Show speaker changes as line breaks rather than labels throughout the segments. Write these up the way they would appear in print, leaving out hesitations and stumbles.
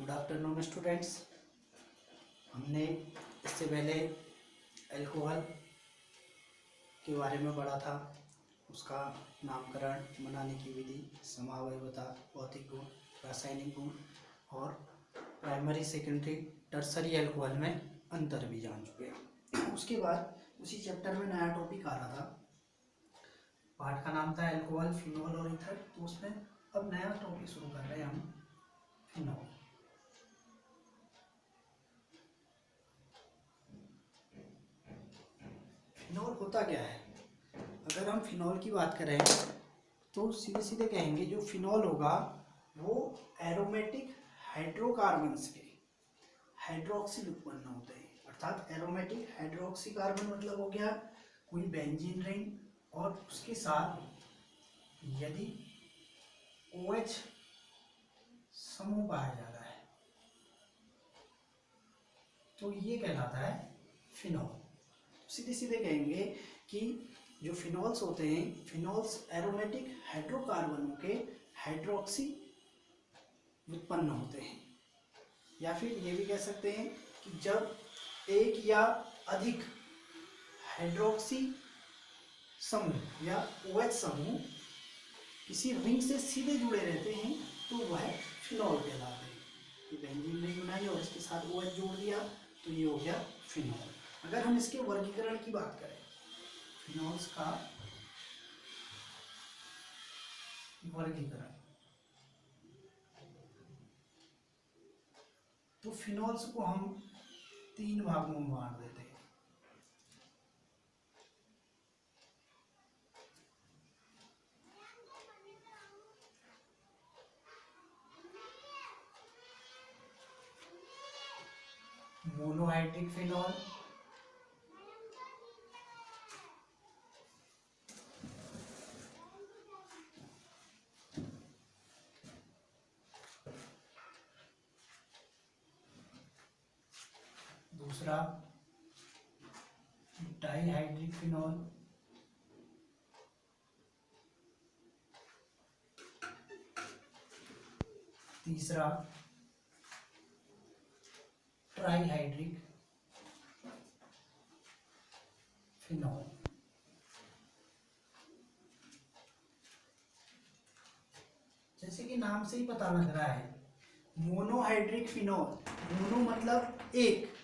Good afternoon students. हमने इससे पहले अल्कोहल के बारे में पढ़ा था, उसका नामकरण, बनाने की विधि, समावयवता, भौतिक गुण, रासायनिक गुण और प्राइमरी, सेकेंडरी, टर्सरी अल्कोहल में अंतर भी जान चुके हैं। उसके बाद उसी चैप्टर में नया टॉपिक आ रहा था, पाठ का नाम था अल्कोहल, फिनॉल और ईथर। तो उसमें अब नया टॉपिक शुरू कर रहे हैं हम, फिनॉल। फिनॉल होता क्या है? अगर हम फिनॉल की बात करें तो सीधे सीधे कहेंगे जो फिनॉल होगा वो एरोमेटिक हाइड्रोकार्बन्स के हाइड्रोक्सिल उत्पन्न होते हैं। अर्थात एरोमेटिक हाइड्रोक्सी कार्बन मतलब हो गया कोई बेंजीन रिंग और उसके साथ यदि OH समूह पाया जाता है तो ये कहलाता है फिनॉल। सीधे सीधे कहेंगे कि जो फिनॉल्स होते हैं, फिनॉल्स एरोमेटिक हाइड्रोकार्बनों के हाइड्रोक्सी उत्पन्न होते हैं। या फिर ये भी कह सकते हैं कि जब एक या अधिक हाइड्रोक्सी समूह या OH समूह किसी रिंग से सीधे जुड़े रहते हैं तो वह फिनॉल कहलाते हैं। ये बेंजीन रिंग बनाई और इसके साथ OH जोड़ दिया तो ये हो गया फिनॉल। अगर हम इसके वर्गीकरण की बात करें, फिनॉल्स का वर्गीकरण, तो फिनॉल्स को हम 3 भागों में बांट देते हैं। मोनोहाइड्रिक फिनॉल, दूसरा डाइहाइड्रिक फिनॉल, तीसरा ट्राइहाइड्रिक फिनॉल। जैसे कि नाम से ही पता लग रहा है, मोनोहाइड्रिक फिनॉल, मोनो मतलब एक,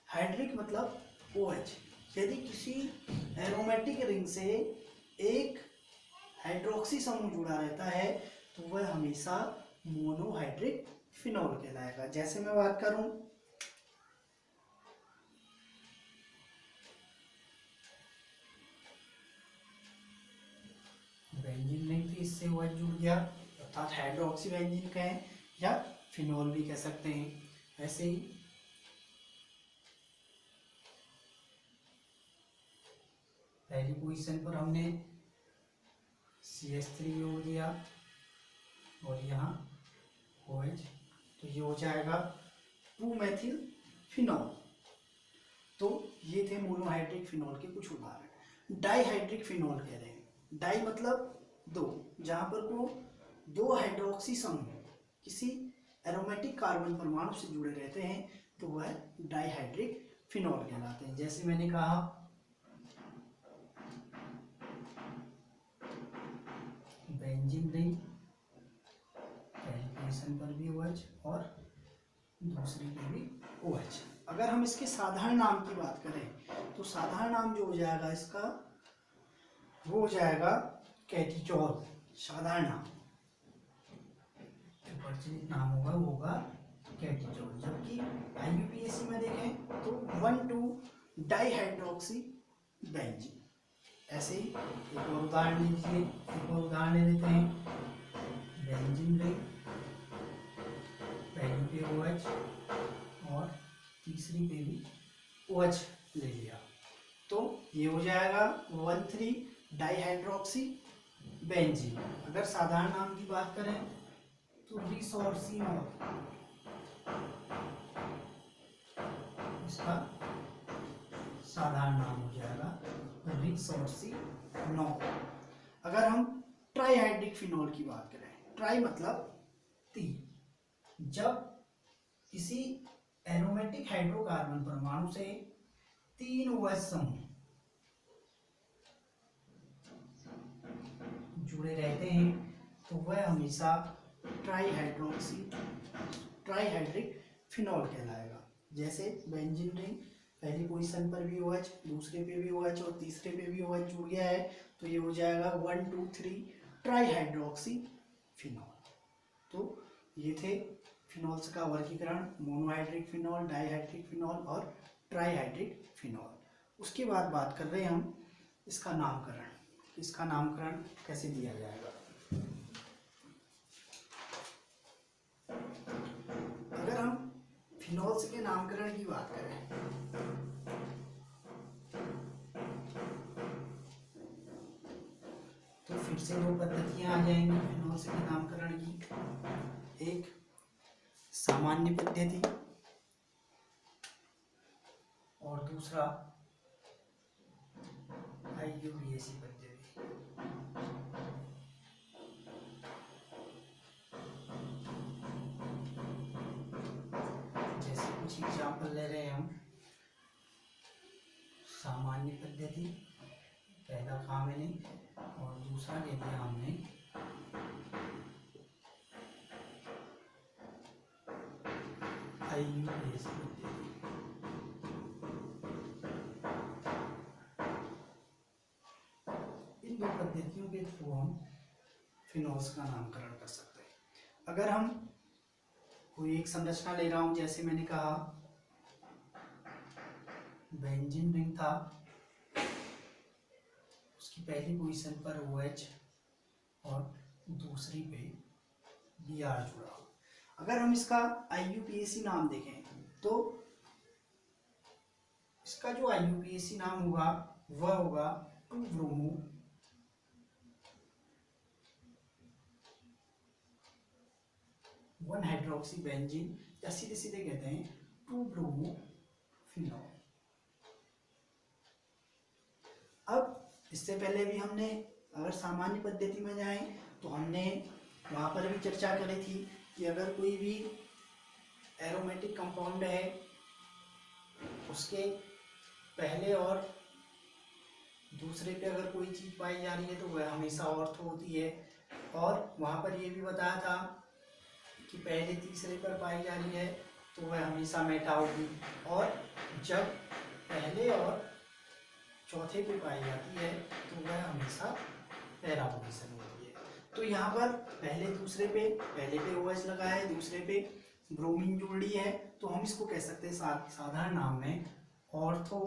हाइड्रिक मतलब OH। यदि किसी एरोमेटिक रिंग से एक हाइड्रोक्सी समूह जुड़ा रहता है तो वह हमेशा मोनोहाइड्रिक फिनॉल कहलाएगा। जैसे मैं बात करूं, बेंजीन रिंग थी, इससे OH जुड़ गया, अर्थात हाइड्रोक्सी बेंजीन कहें या फिनॉल भी कह सकते हैं। ऐसे ही पहली पोजीशन पर हमने CH3 जोड़ दिया और यहाँ OH, तो ये हो जाएगा 2-मेथिल फिनॉल। तो ये थे मोनोहाइड्रिक फिनॉल के कुछ उदाहरण। डाइहाइड्रिक फिनॉल कह रहे हैं, डाई मतलब 2, जहाँ पर को 2 हाइड्रोक्सी समूह किसी एरोमेटिक कार्बन परमाणु से जुड़े रहते हैं तो वह डाइहाइड्रिक फिनॉल कहलाते हैं। जैसे मैंने कहा, बेंजीन रिंग पहली पोजीशन पर भी OH और दूसरी पर भी OH। अगर हम इसके साधारण नाम की बात करें तो साधारण नाम जो हो जाएगा इसका वो हो जाएगा कैटिचोल। साधारण नाम जो प्रचलित नाम होगा वो होगा कैटिचोल। जबकि IUPAC में देखें तो 1,2 डाइहाइड्रोक्सी बेंजीन। ऐसे ही एक और उदाहरण लीजिए, एक और उदाहरण ले लेते हैं, बेंजीन रिंग, पहली पे OH और तीसरी पे भी OH ले लिया तो ये हो जाएगा 1,3 डाइहाइड्रोक्सी बेंजीन। अगर साधारण नाम की बात करें तो रिसोर्सिनॉल, इसका साधारण नाम हो जाएगा रिसोर्सिनॉल। अगर हम ट्राइहाइड्रिक फिनॉल की बात करें, ट्राई मतलब 3, जब किसी एरोमेटिक हाइड्रोकार्बन परमाणु से 3 OH समूह जुड़े रहते हैं तो वह हमेशा ट्राईहाइड्रिक फिनॉल कहलाएगा। जैसे बेंजीन रिंग पहली पोजीशन पर भी OH, दूसरे पे भी OH और तीसरे पे भी OH जुड़ गया है तो ये हो जाएगा 1 2 3 ट्राईहाइड्रोक्सी फिनॉल। तो ये थे फिनॉल्स का वर्गीकरण, मोनोहाइड्रिक फिनॉल, डाइहाइड्रिक फिनॉल और ट्राईहाइड्रिक फिनॉल। उसके बाद बात कर रहे हैं हम इसका नामकरण। इसका नामकरण कैसे दिया जाएगा। अगर हम फिनॉल्स के नामकरण की बात करें तो फिर से दो पद्धतियां आ जाएंगी फिनॉल्स के नामकरण की। एक सामान्य पद्धति और दूसरा IUPAC पद्धति। जैसे कुछ एग्जाम्पल ले रहे हैं हम। सामान्य पद्धति पहला काम है नहीं और दूसरा ले लिया हमने IUPAC पद्धति। इन दो पद्धतियों के थ्रू हम फिनॉल्स का नामकरण कर सकते हैं। अगर हम कोई एक संरचना ले रहा हूं, जैसे मैंने कहा बेंजीन रिंग था, उसकी पहली पोजीशन पर OH और दूसरी पे Br जुड़ा। अगर हम इसका IUPAC नाम देखें तो इसका जो IUPAC नाम होगा वह होगा 2-ब्रोमो 1-हाइड्रोक्सी बेंजीन, या सीधे सीधे कहते हैं 2-ब्रोमो फिनॉल। अब इससे पहले भी हमने अगर सामान्य पद्धति में जाएं तो हमने वहां पर भी चर्चा करी थी कि अगर कोई भी एरोमेटिक कंपाउंड है उसके पहले और दूसरे पे अगर कोई चीज पाई जा रही है तो वह हमेशा ऑर्थो होती है। और वहां पर ये भी बताया था कि पहले तीसरे पर पाई जा रही है तो वह हमेशा मेटा होगी, और जब पहले और चौथे पे पाई जाती है तो वह हमेशा पैरा पोजीशन होती है। तो यहाँ पर पहले पे OH लगा है, दूसरे पे ब्रोमीन जोड़ ली है, तो हम इसको कह सकते हैं साधारण नाम में ऑर्थो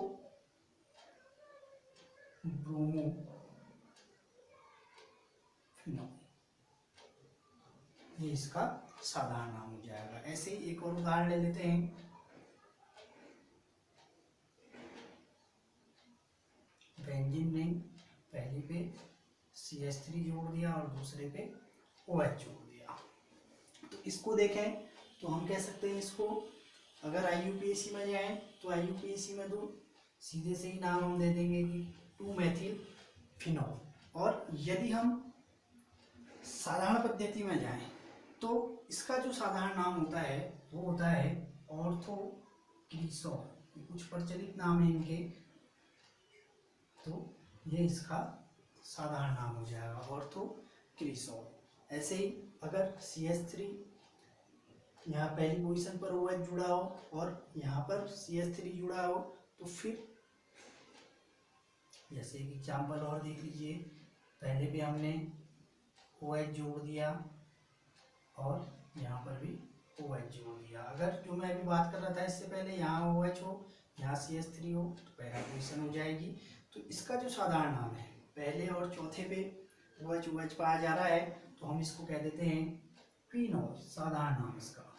ब्रोमो फिनॉल, ये इसका साधारण नाम हो जाएगा। ऐसे ही एक और उदाहरण ले लेते हैं। बेंजीन रिंग पहले पे CH3 जोड़ दिया और दूसरे पे OH जोड़ दिया। तो इसको देखें तो हम कह सकते हैं इसको, अगर IUPAC में जाए तो IUPAC में तो सीधे से ही नाम हम दे देंगे कि 2-मेथिल फिनॉल। और यदि हम साधारण पद्धति में जाएं तो इसका जो साधारण नाम होता है वो होता है ऑर्थोक्रिसॉल। ये कुछ प्रचलित नाम है इनके, तो ये इसका साधारण नाम हो जाएगा ऑर्थोक्रिसॉल। ऐसे ही अगर CH3 यहाँ पहली पोजीशन पर OH जुड़ा हो और यहाँ पर CH3 जुड़ा हो तो फिर जैसे एक एग्जाम्पल और देख लीजिए, पहले भी हमने OH जोड़ दिया और यहाँ पर भी OH जोड़ दिया। अगर जो मैं अभी बात कर रहा था इससे पहले यहाँ OH हो, यहाँ CH3 हो तो पैरा पोजीशन हो जाएगी। तो इसका जो साधारण नाम है, पहले और चौथे पे OH पाया जा रहा है तो हम इसको कह देते हैं फिनॉल, साधारण नाम इसका।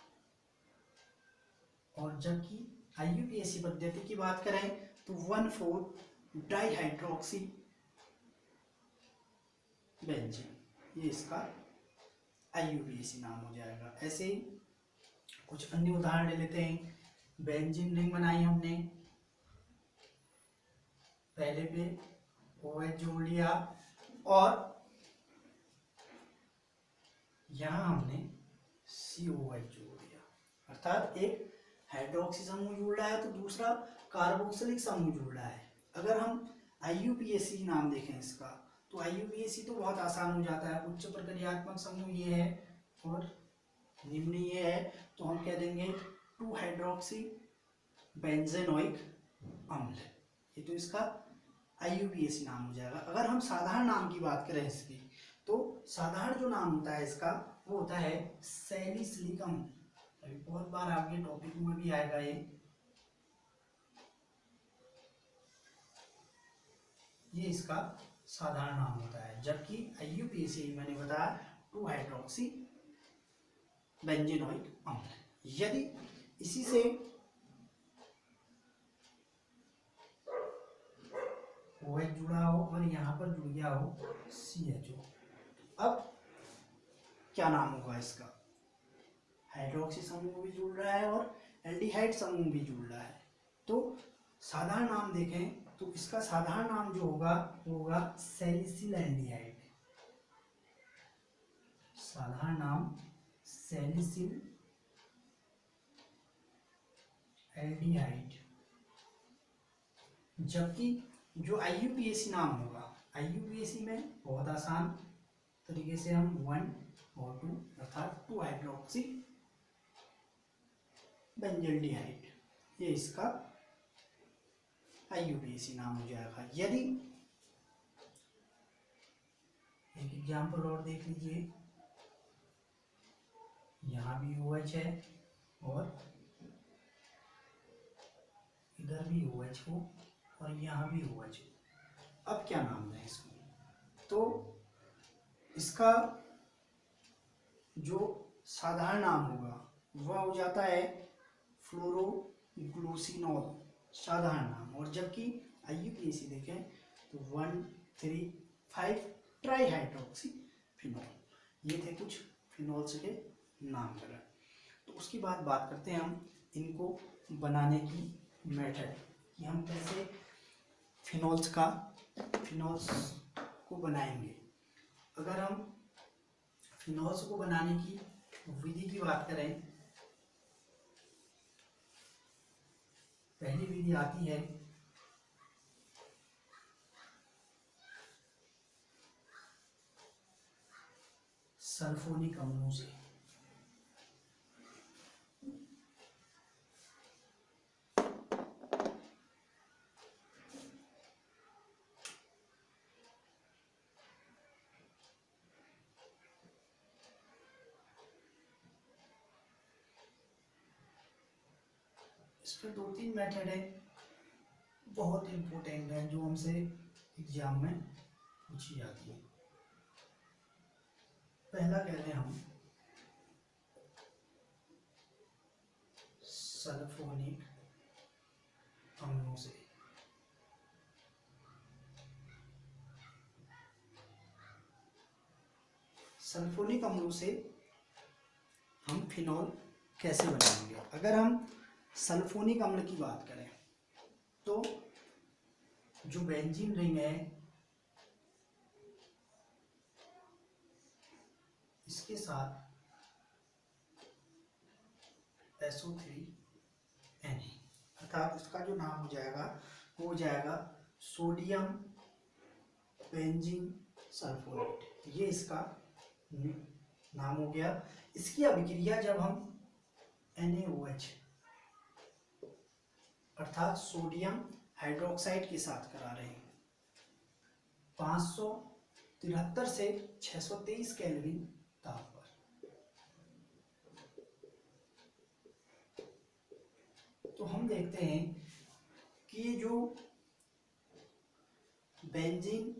और जबकि IUPAC पद्धति की बात करें तो 1,4 डाइहाइड्रोक्सी बेंजीन, ये इसका IUPAC नाम हो जाएगा। ऐसे ही कुछ अन्य उदाहरण ले लेते हैं। बेंजीन रिंग बनाई हमने, पहले पे OH जोड़ लिया और यहाँ हमने COH जोड़ दिया, अर्थात एक हाइड्रोक्सी समूह जुड़ रहा है तो दूसरा कार्बोक्सिलिक समूह जुड़ रहा है। अगर हम IUPAC नाम देखें इसका, तो IUPAC तो बहुत आसान हो जाता है, उच्च प्रक्रियात्मक समूह ये है और निम्न ये है, तो हम कह देंगे 2 हाइड्रोक्सी बेंजेनोइक अम्ल, ये तो इसका IUPAC नाम हो जाएगा। अगर हम साधारण नाम की बात करें इसकी, तो साधारण जो नाम होता है इसका वो होता है सैलिसिलिक अम्ल। अभी बहुत बार आपके टॉपिक में भी आएगा ये इसका साधारण नाम होता है। जबकि IUPAC मैंने बताया 2 हाइड्रोक्सी बेंजेनोइक अम्ल। यदि इसी से OH जुड़ा हो और यहाँ पर जुड़ गया हो CHO, अब क्या नाम होगा इसका? हाइड्रोक्सी समूह भी जुड़ रहा है और एल्डिहाइड समूह भी जुड़ रहा है। तो साधारण नाम देखें तो इसका साधारण नाम जो होगा वो होगा सैलिसिल एल्डिहाइड। साधारण नाम सैलिसिल एल्डिहाइड। जबकि जो IUPAC नाम होगा, IUPAC में बहुत आसान तरीके से हम 1 और 2 अर्थात 2 हाइड्रोक्सी बेंजल्डिहाइड, ये इसका IUPAC नाम हो जाएगा। यदि एक एग्जाम्पल और देख लीजिए, यहाँ भी OH है और इधर भी OH हो और यहाँ भी OH हो। अब क्या नाम है इसको? तो इसका जो साधारण नाम होगा वह हो जाता है फ्लोरोग्लूसिनॉल, साधारण नाम। और जबकि IUPAC देखें तो 1, 3, 5 ट्राईहाइड्रोक्सी फिनॉल। ये थे कुछ फिनॉल्स के नामकरण। तो उसके बाद बात करते हैं हम इनको बनाने की मेथड, कि हम कैसे फिनॉल्स को बनाएंगे। अगर हम फिनॉल्स को बनाने की विधि की बात करें, पहली विधि आती है सल्फोनिक अम्लों से। इसमें 2-3 मेथड है, बहुत इम्पोर्टेंट है, जो हमसे एग्जाम में पूछी जाती है। पहला कहते हैं हम सल्फोनिक अम्लों से। सल्फोनिक अम्लों से हम फिनॉल कैसे बनाएंगे? अगर हम सल्फोनिक अम्ल की बात करें तो जो बेंजीन रिंग है इसके साथ SO3Na, अर्थात इसका जो नाम हो जाएगा वो हो जाएगा सोडियम बेंजीन सल्फोनेट, ये इसका नाम हो गया। इसकी अभिक्रिया जब हम NaOH अर्थात सोडियम हाइड्रोक्साइड के साथ करा रहे हैं 573 से 623 केल्विन ताप पर, तो हम देखते हैं कि जो बेंजीन,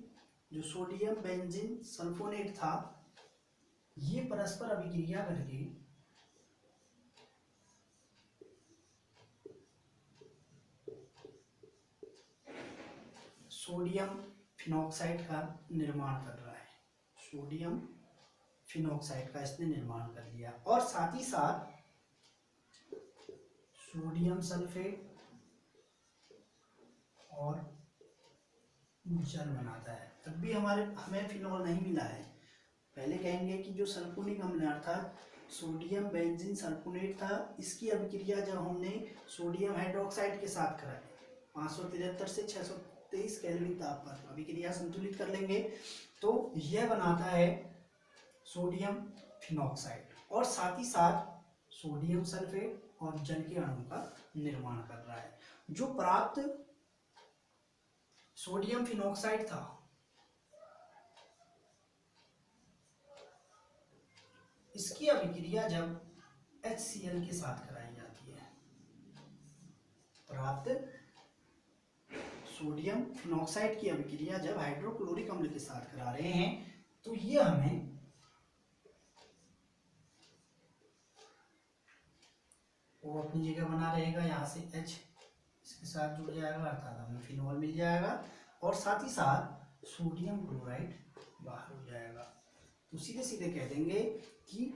जो सोडियम बेंजीन सल्फोनेट था, ये परस्पर अभिक्रिया करके सोडियम फिनॉक्साइड का निर्माण कर रहा है। सोडियम फिनॉक्साइड का इसने निर्माण कर लिया और साथ ही साथ सोडियम सल्फेट और जल बनाता है। तब भी हमें फिनॉल नहीं मिला है। पहले कहेंगे कि जो सल्फोनिक अम्ल है अर्थात सोडियम बेंजीन सल्फोनेट था, इसकी अभिक्रिया जब हमने सोडियम हाइड्रोक्साइड के साथ कराई 573 से 623 केल्विन ताप पर, अभिक्रिया संतुलित कर लेंगे तो यह बनाता है सोडियम फिनॉक्साइड और साथ ही साथ सोडियम सल्फेट और जल के अणुओं का निर्माण कर रहा है। जो प्राप्त सोडियम फिनॉक्साइड था इसकी अभिक्रिया जब HCl के साथ कराई जाती है, प्राप्त सोडियम फिनॉक्साइड की अभिक्रिया जब हाइड्रोक्लोरिक अम्ल के साथ करा रहे हैं तो ये हमें वो अपनी जगह बना रहेगा, यहाँ से H इसके साथ जुड़ जाएगा अर्थात हमें फिनॉल मिल जाएगा और साथ ही साथ सोडियम क्लोराइड बाहर हो जाएगा। तो सीधे सीधे कह देंगे कि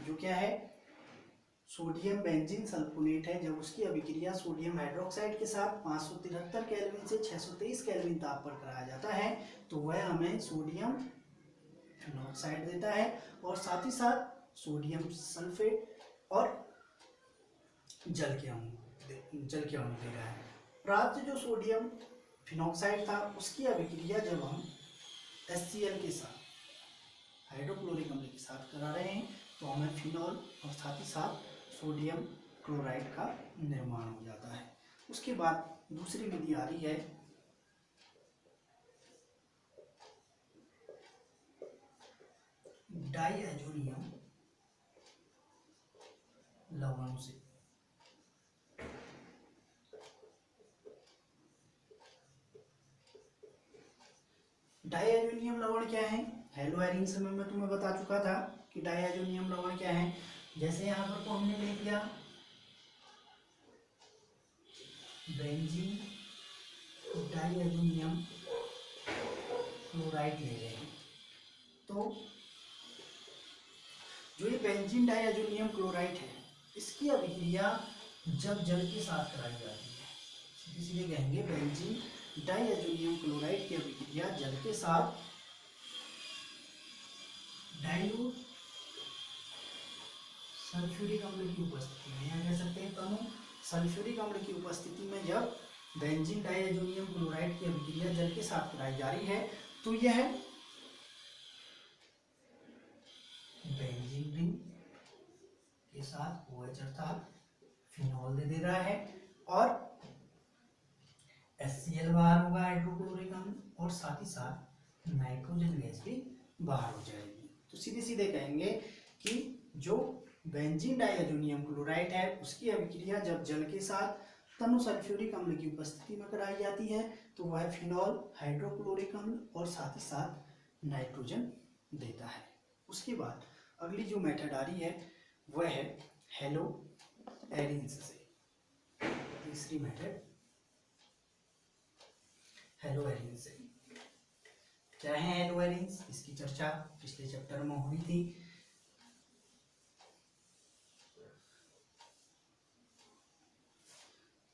जो क्या है सोडियम बेंजीन सल्फोनेट है, जब उसकी अभिक्रिया सोडियम हाइड्रोक्साइड के साथ 573 केल्विन से 623 केल्विन ताप पर कराया जाता है तो वह हमें सोडियम फिनॉक्साइड देता है और साथ ही साथ सोडियम सल्फेट और जल के अणु दे रहा है। प्राप्त जो सोडियम फिनॉक्साइड था उसकी अभिक्रिया जब हम HCl के साथ हाइड्रोक्लोरिक अम्ल के साथ करा रहे हैं तो हमें फिनॉल और साथ ही साथ सोडियम क्लोराइड का निर्माण हो जाता है। उसके बाद दूसरी विधि आ रही है डाईएजोनियम लवणों से। डाईएजोनियम लवण क्या है? हेलोएरिन समय में तुम्हें बता चुका था कि डाईएजोनियम लवण क्या है। जैसे यहाँ पर तो हमने ले लिया बेंजीन डाईएजोनियम क्लोराइड ले रहे हैं तो जो ये बेंजीन डाईएजोनियम क्लोराइड है इसकी अभिक्रिया जब जल के साथ कराई जाती है, इसलिए कहेंगे बेंजीन डाईएजोनियम क्लोराइड की अभिक्रिया जल के साथ डाइल्यूट सल्फ्यूरिक अम्ल की उपस्थिति में, या कह सकते हैं तनु सल्फ्यूरिक अम्ल की उपस्थिति में जब बेंजीन डाईएजोनियम क्लोराइड की अभिक्रिया जल के साथ कराई जा रही है तो यह बेंजीन रिंग के साथ OH अर्थात फिनॉल दे रहा है और HCl बाहर होगा हाइड्रोक्लोरिक अम्ल और साथ ही साथ नाइट्रोजन गैस भी बाहर हो जाएगी। तो सीधे सीधे कहेंगे कि जो बेंजीन डाईएजोनियम क्लोराइड है उसकी अभिक्रिया जब जल के साथ तनु सल्फ्यूरिक अम्ल की उपस्थिति में कराई जाती है तो वह फिनॉल हाइड्रोक्लोरिक अम्ल और साथ ही साथ नाइट्रोजन देता है। उसके बाद अगली जो मेथड आ रही है वह है हेलोएरिन्स से। तीसरी मेथड हेलोएरिन्स से। क्या है हेलोएरिन्स? इसकी चर्चा पिछले चैप्टर में हुई थी।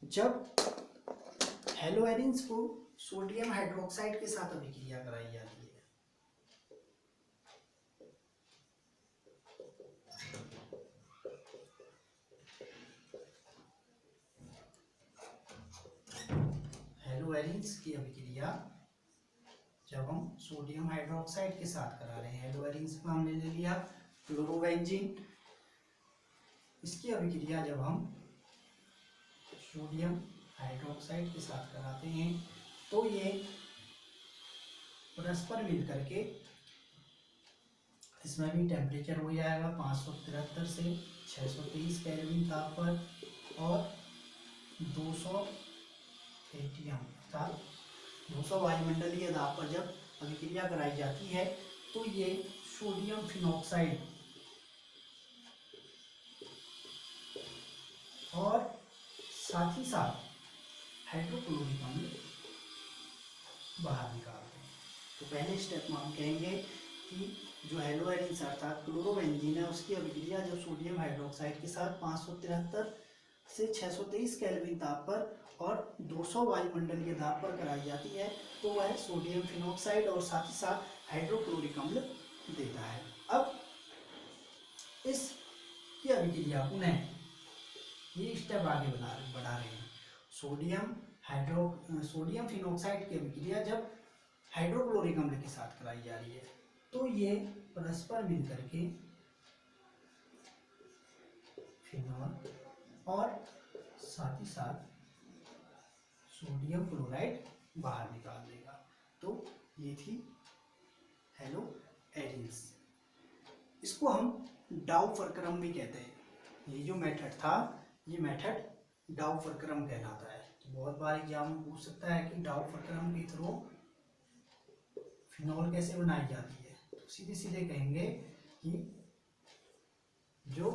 जब हेलोएरिन्स को सोडियम हाइड्रोक्साइड के साथ अभिक्रिया कराई जाती है हेलोएरिन्स की अभिक्रिया जब हम सोडियम हाइड्रोक्साइड के साथ करा रहे हैं, हेलोएरिन्स में हमने ले लिया क्लोरोबेंजीन, इसकी अभिक्रिया जब हम सोडियम हाइड्रोक्साइड के साथ कराते हैं तो ये परस्पर मिल करके इसमें भी टेम्परेचर हो जाएगा 573 से 623 केल्विन ताप पर और 200 एटीएम अर्थात 200 वायुमंडलीय दाब पर जब अभिक्रिया कराई जाती है तो ये सोडियम फिनॉक्साइड और साथ ही साथ हाइड्रोक्लोरिक अम्ल बाहर निकालते हैं। तो पहले स्टेप में हम कहेंगे कि जो हेलोएरिन्स अर्थात क्लोरोबेंजीन है उसकी अभिक्रिया जब सोडियम हाइड्रोक्साइड के साथ 573 से 623 केल्विन ताप पर और 200 वायुमंडलीय दाब पर कराई जाती है तो वह सोडियम फिनॉक्साइड और साथ ही साथ हाइड्रोक्लोरिक अम्ल देता है। अब इस अभिक्रिया पुनः ये स्टेप आगे बढ़ा रहे हैं। सोडियम फिनोक्साइड की अभिक्रिया जब हाइड्रोक्लोरिक अम्ल के साथ कराई जा रही है तो ये परस्पर मिलकर के फिनॉल और साथ ही साथ सोडियम क्लोराइड बाहर निकाल देगा। तो ये थी हेलो एरिन्स। इसको हम डाउफरक्रम भी कहते हैं। ये जो मेथड था ये मेथड डाउफरक्रम कहलाता है। तो बहुत बार एग्जाम में पूछ सकता है कि डाउफरक्रम के थ्रू फिनॉल कैसे बनाई जाती है। तो सीधे सीधे कहेंगे कि जो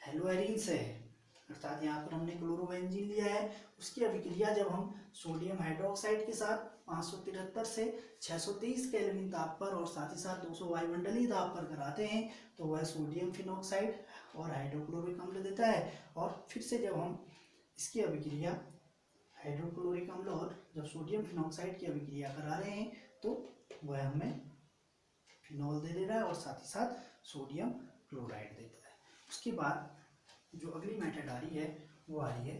हेलो एरिन्स है अर्थात यहाँ पर हमने क्लोरोबेंजीन लिया है, उसकी अभिक्रिया जब हम सोडियम हाइड्रोक्साइड के साथ 573 से 623 केल्विन ताप पर और साथ ही साथ 200 वायुमंडलीय ताप पर कराते हैं तो वह सोडियम फिनॉक्साइड और हाइड्रोक्लोरिक अम्ल देता है। और फिर से जब हम इसकी अभिक्रिया हाइड्रोक्लोरिक अम्ल और जब सोडियम फिनॉक्साइड की अभिक्रिया करा रहे हैं तो वह हमें फिनॉल दे रहा है और साथ ही साथ सोडियम क्लोराइड देता है। उसके बाद जो अगली मेथड आ रही है वो आ रही है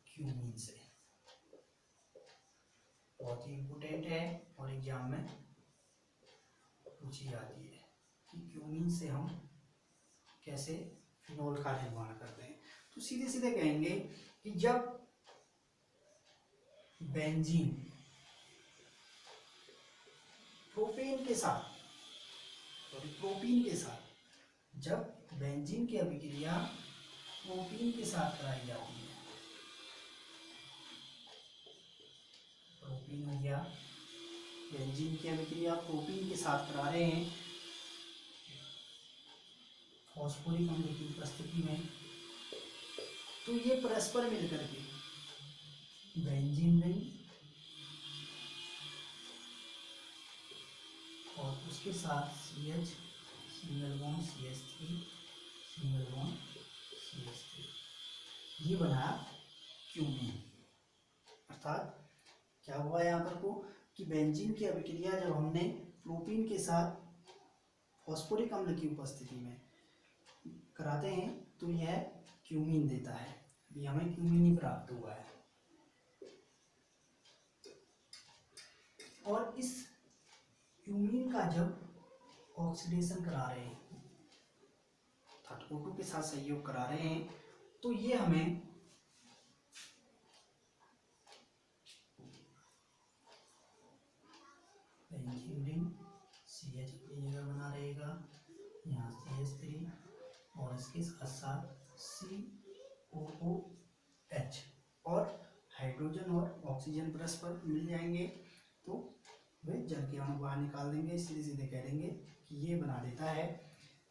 क्यूमीन से। बहुत ही इम्पोर्टेंट है और एग्जाम में पूछी जाती है कि क्यूमीन से हम कैसे फिनॉल का निर्माण करते हैं। तो सीधे सीधे कहेंगे कि जब बेंजीन प्रोपेन के साथ जब बेंजीन की अभिक्रिया प्रोपीन के साथ कराई जाती है, प्रोपीन हो गया, बेंजीन की अभिक्रिया प्रोपीन के साथ करा रहे हैं फॉस्फोरिक अम्ल की उपस्थिति में, तो ये परस्पर मिलकर के बेंजीन रिंग और उसके साथ CH single bond CH3 single bond CH3 ये बना क्यूमीन। अर्थात क्या हुआ यहाँ पर को कि बेंजीन की अभिक्रिया जब हमने प्रोपीन के साथ फॉस्फोरिक अम्ल की उपस्थिति में कराते हैं तो यह क्यूमीन देता है। ये हमें क्यूमीन ही प्राप्त हुआ है। और इस क्यूमीन का जब ऑक्सीडेशन करा रहे हैं अर्थात O2 के साथ सहयोग करा रहे हैं तो ये हमें बेंजीन रिंग CH की जगह बना रहेगा, यहाँ CH3 और इसके साथ साथ COOH और हाइड्रोजन और ऑक्सीजन परस्पर मिल जाएंगे तो वे जल के अणु बाहर निकाल देंगे। सीधे सीधे कह देंगे कि ये बना देता है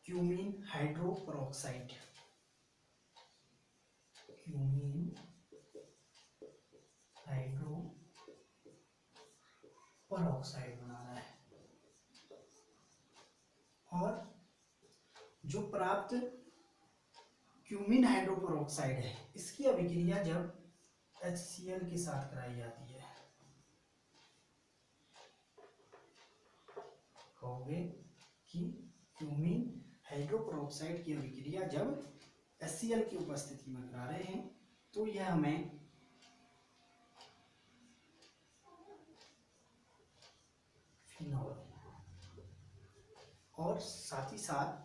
क्यूमीन हाइड्रोपरऑक्साइड। क्यूमीन हाइड्रोपरऑक्साइड बना रहा है। और जो प्राप्त क्यूमीन हाइड्रोपरऑक्साइड है इसकी अभिक्रिया जब HCl के साथ कराई जाती है, कहोगे कि क्यूमीन हाइड्रोपरऑक्साइड की अभिक्रिया जब HCl की उपस्थिति में करा रहे हैं तो यह हमें फिनॉल और साथ ही साथ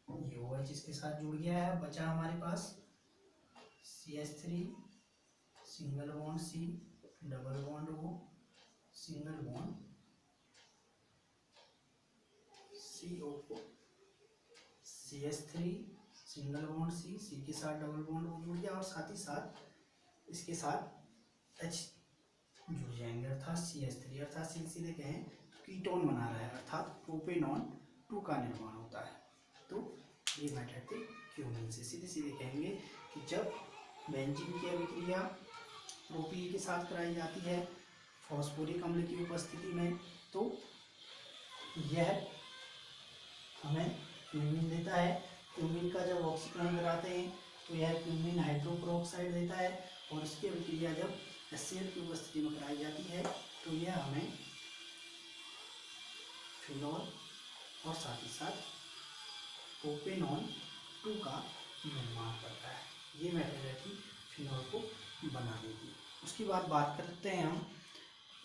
ये OH इसके साथ जुड़ गया है, बचा हमारे पास CH3 single bond C double bond O single bond CO4 CH3 single bond C के साथ डबल बॉन्ड O जुड़ गया और साथ ही साथ इसके साथ H जुड़ जाएंगे अर्थात CH3 अर्थात सीधे कहें तो कीटोन बना रहा है अर्थात प्रोपेनॉन 2 का निर्माण होता है। तो ये मेथड थी क्यूमीन से। सीधे सीधे कहेंगे कि जब बेंजीन की अभिक्रिया प्रोपीन के साथ कराई जाती है फॉस्फोरिक अम्ल की उपस्थिति में तो यह हमें क्यूमीन देता है। क्यूमीन का जब ऑक्सीकरण कराते हैं तो यह क्यूमीन हाइड्रोपरऑक्साइड देता है और इसकी अभिक्रिया जब HCl की उपस्थिति में कराई जाती है तो यह हमें फिनॉल और साथ ही साथ प्रोपेनॉन 2 का निर्माण करता है। ये मेथड है कि फिनॉल को बनाने की। उसके बाद बात करते हैं हम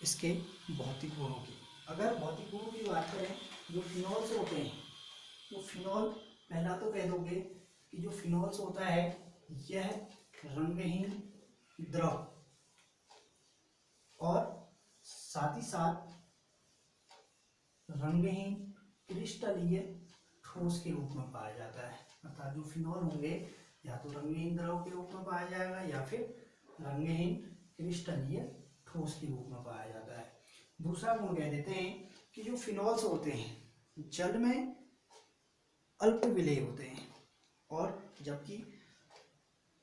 इसके भौतिक गुणों की। अगर भौतिक गुणों की बात करें, जो फिनॉल्स होते हैं, वो फिनॉल पहला तो कह दोगे कि जो फिनॉल्स होता है यह रंगहीन द्रव और साथ ही साथ रंगहीन क्रिस्टलीय ठोस के रूप में पाया जाता है। अर्थात जो फिनॉल होंगे या तो रंगहीन द्रव के रूप में पाया जाएगा या फिर रंगहीन क्रिस्टलीय ठोस के रूप में पाया जाता है। दूसरा गुण कह देते हैं कि जो फिनॉल्स होते हैं जल में अल्प विलेय होते हैं, और जबकि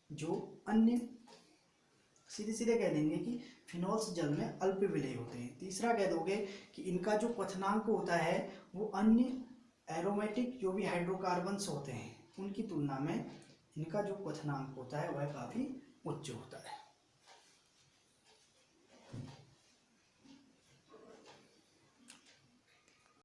जो अन्य सीधे सीधे कह देंगे कि फिनॉल्स जल में अल्प विलेय होते हैं। तीसरा कह दोगे कि इनका जो क्वथनांक होता है वो अन्य एरोमेटिक जो भी हाइड्रोकार्बन्स होते हैं उनकी तुलना में इनका जो क्वथनांक होता है वह काफ़ी उच्च होता है।